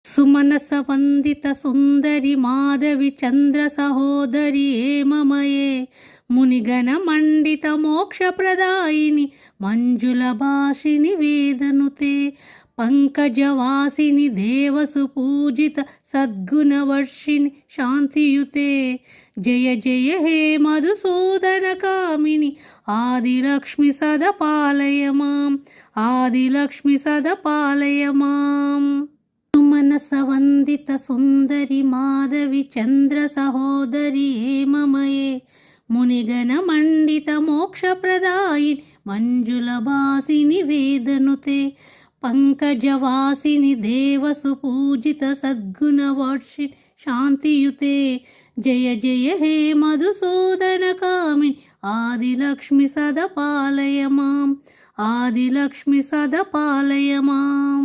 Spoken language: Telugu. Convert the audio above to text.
సుమనస వందిత సుందరి మాధవి చంద్ర సహోదరి హేమమయే మునిగణ మండిత మోక్షప్రదాయిని మంజుల భాషిని వేదనుతే పంకజవాసిని దేవసు పూజిత సద్గుణవర్షిణి శాంతియుతే జయ జయ హే మధుసూదన కామిని ఆదిలక్ష్మి సదపాలయ మాం ఆదిలక్ష్మి సదపాలయ మాం సుమనస వందిత సుందరి మాధవి చంద్ర సహోదరి హేమమయే మునిగణ మండిత మోక్షప్రదాయిని మంజుల భాసిని వేదనుతే పంకజవాసిని దేవసు పూజిత సద్గుణవర్షిణి శాంతియుతే జయ జయ హే మధుసూదన కామిని ఆదిలక్ష్మి సదపాలయ మాం ఆదిలక్ష్మి సదపాలయ మాం.